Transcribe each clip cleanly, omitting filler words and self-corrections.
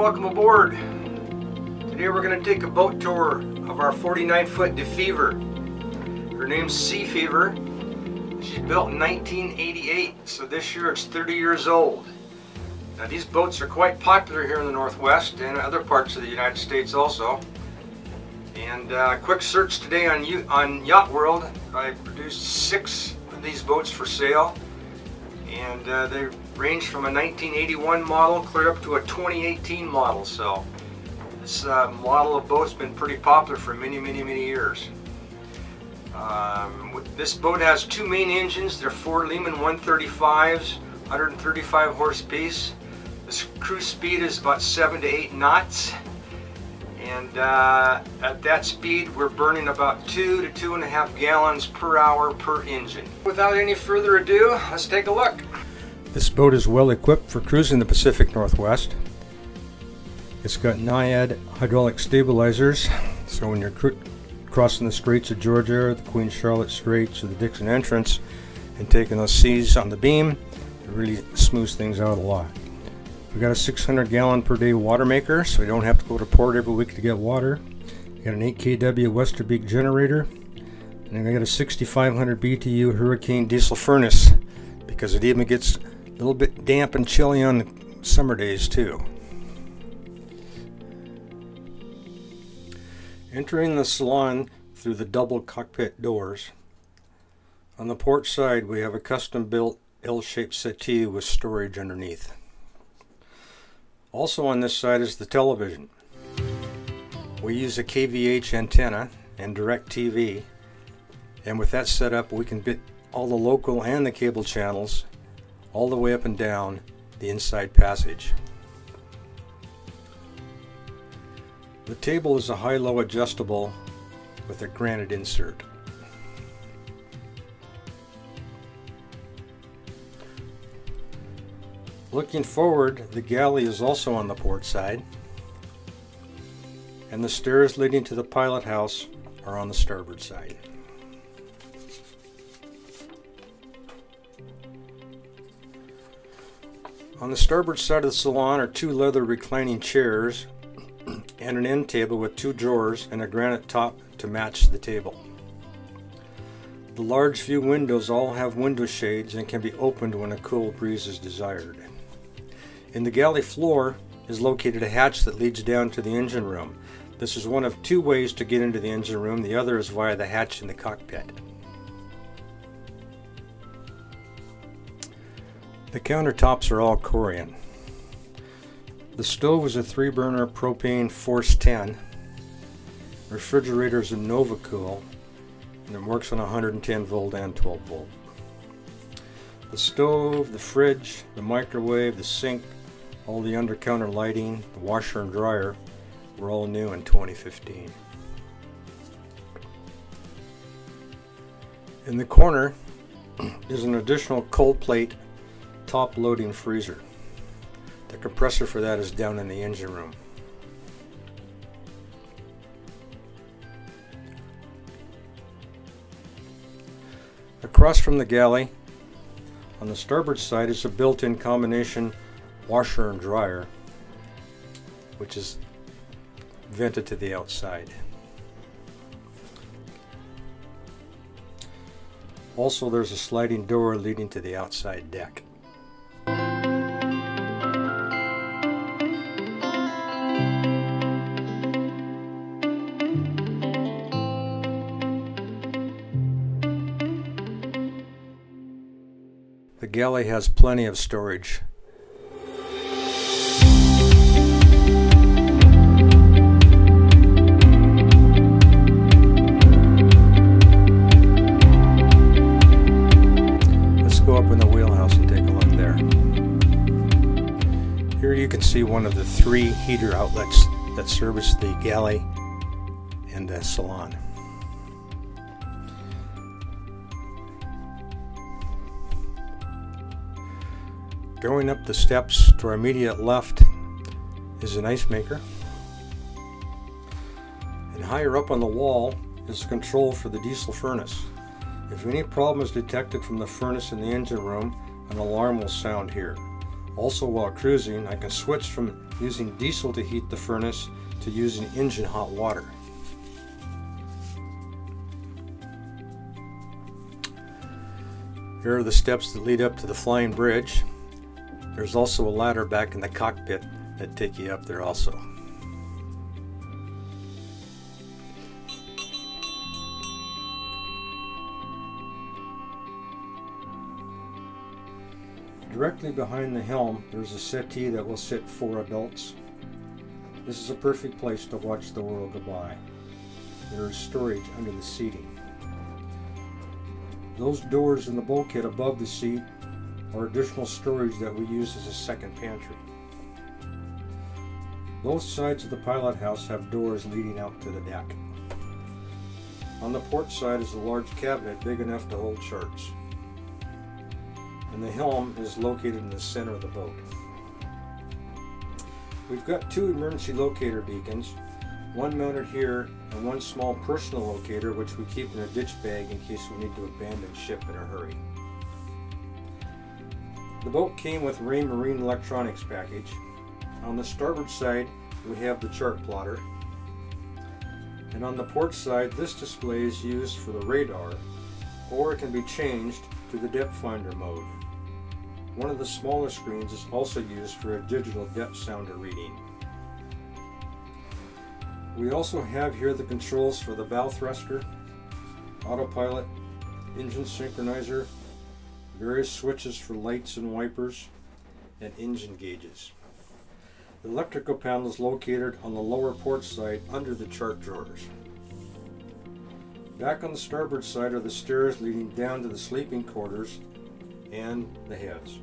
welcome aboard. Today we're going to take a boat tour of our 49-foot Defever. Her name's Seafever. She's built in 1988, so this year it's 30 years old. Now these boats are quite popular here in the Northwest and other parts of the United States also. And quick search today on Yacht World, I produced 6 of these boats for sale. And they range from a 1981 model clear up to a 2018 model. So this model of boat's been pretty popular for many years. This boat has 2 main engines. They're 4 Lehman 135s, 135 horse piece. The cruise speed is about 7 to 8 knots. And at that speed we're burning about 2 to 2.5 gallons per hour per engine. Without any further ado, let's take a look. This boat is well equipped for cruising the Pacific Northwest. It's got Naiad hydraulic stabilizers, so when you're crossing the Straits of Georgia, the Queen Charlotte Straits, or the Dixon Entrance, and taking those seas on the beam, it really smooths things out a lot. We got a 600 gallon per day water maker, so you don't have to go to port every week to get water. We got an 8 kW Westerbeek generator, and then I got a 6500 BTU Hurricane diesel furnace because it even gets a little bit damp and chilly on the summer days too. Entering the salon through the double cockpit doors. On the port side we have a custom built L-shaped settee with storage underneath. Also on this side is the television. We use a KVH antenna and direct TV, and with that set up we can bit all the local and the cable channels all the way up and down the inside passage. The table is a high-low adjustable with a granite insert. Looking forward, the galley is also on the port side, and the stairs leading to the pilot house are on the starboard side. On the starboard side of the salon are 2 leather reclining chairs and an end table with 2 drawers and a granite top to match the table. The large view windows all have window shades and can be opened when a cool breeze is desired. In the galley floor is located a hatch that leads down to the engine room. This is one of 2 ways to get into the engine room. The other is via the hatch in the cockpit. The countertops are all Corian. The stove is a 3-burner propane Force 10. Refrigerator is a NovaCool, and it works on 110 volt and 12 volt. The stove, the fridge, the microwave, the sink, all the under-counter lighting, the washer and dryer were all new in 2015. In the corner is an additional cold plate top loading freezer. The compressor for that is down in the engine room. Across from the galley, on the starboard side, is a built-in combination washer and dryer, which is vented to the outside. Also, there's a sliding door leading to the outside deck. The galley has plenty of storage. Let's go up in the wheelhouse and take a look there. Here you can see one of the 3 heater outlets that service the galley and the salon. Going up the steps to our immediate left is an ice maker, and higher up on the wall is the control for the diesel furnace. If any problem is detected from the furnace in the engine room, an alarm will sound here. Also, while cruising, I can switch from using diesel to heat the furnace to using engine hot water. Here are the steps that lead up to the flying bridge. There's also a ladder back in the cockpit that take you up there also. Directly behind the helm, there's a settee that will sit 4 adults. This is a perfect place to watch the world go by. There is storage under the seating. Those doors in the bulkhead above the seat are additional storage that we use as a second pantry. Both sides of the pilot house have doors leading out to the deck. On the port side is a large cabinet big enough to hold charts. And the helm is located in the center of the boat. We've got 2 emergency locator beacons, one mounted here and one small personal locator which we keep in a ditch bag in case we need to abandon ship in a hurry. The boat came with Ray Marine Electronics package. On the starboard side we have the chart plotter, and on the port side this display is used for the radar, or it can be changed to the depth finder mode. One of the smaller screens is also used for a digital depth sounder reading. We also have here the controls for the bow thruster, autopilot, engine synchronizer, various switches for lights and wipers, and engine gauges. The electrical panel is located on the lower port side under the chart drawers. Back on the starboard side are the stairs leading down to the sleeping quarters and the heads.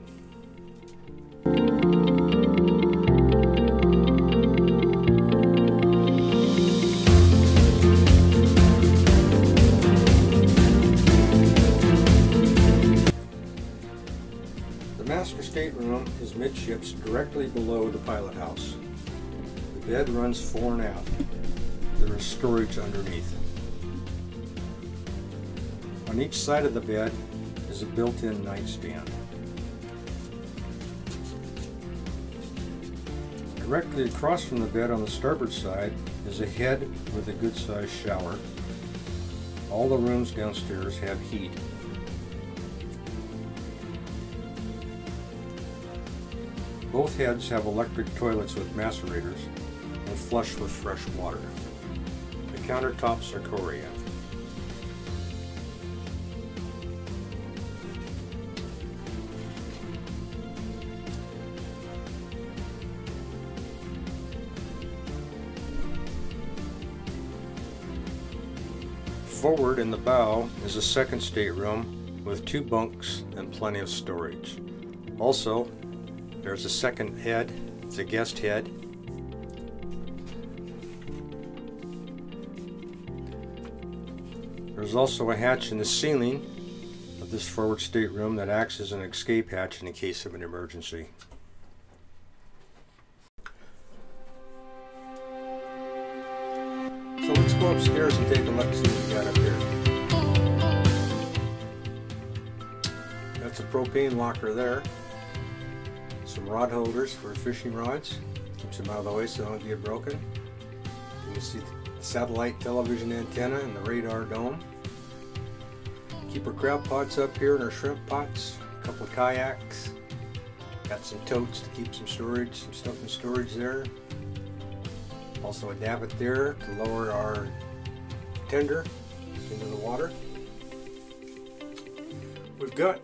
The master stateroom is midships directly below the pilot house. The bed runs fore and aft. There is storage underneath. On each side of the bed is a built-in nightstand. Directly across from the bed on the starboard side is a head with a good-sized shower. All the rooms downstairs have heat. Both heads have electric toilets with macerators and flush with fresh water. The countertops are Korea. Forward in the bow is a second stateroom with 2 bunks and plenty of storage. Also, there's a second head, it's a guest head. There's also a hatch in the ceiling of this forward stateroom that acts as an escape hatch in the case of an emergency. So let's go upstairs and take a look, see what we got up here. That's a propane locker there. Some rod holders for fishing rods. Keeps them out of the way so they don't get broken. You can see the satellite television antenna and the radar dome. Keep our crab pots up here and our shrimp pots. A couple of kayaks. Got some totes to keep some storage, some stuff in storage there. Also a davit there to lower our tender into the water. We've got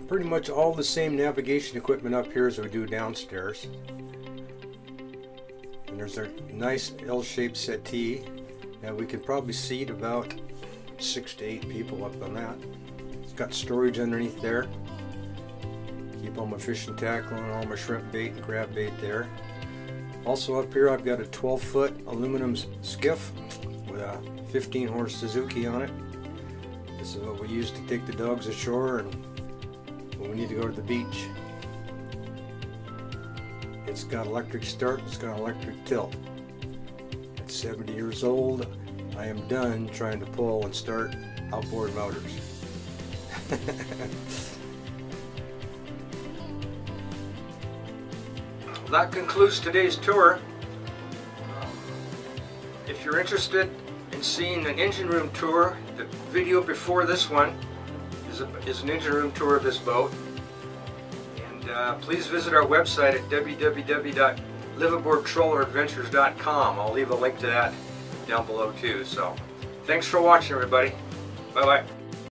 pretty much all the same navigation equipment up here as we do downstairs. And there's our nice L-shaped settee. Now we could probably seat about 6 to 8 people up on that. It's got storage underneath there. Keep all my fishing tackle and all my shrimp bait and crab bait there. Also up here I've got a 12-foot aluminum skiff with a 15-horse Suzuki on it. This is what we use to take the dogs ashore and when we need to go to the beach. It's got electric start, it's got electric tilt. At 70 years old, I am done trying to pull and start outboard motors. that concludes today's tour. If you're interested in seeing an engine room tour, the video before this one is an engine room tour of this boat. And please visit our website at www.liveaboardtrawleradventures.com. I'll leave a link to that down below too. So thanks for watching, everybody. Bye bye.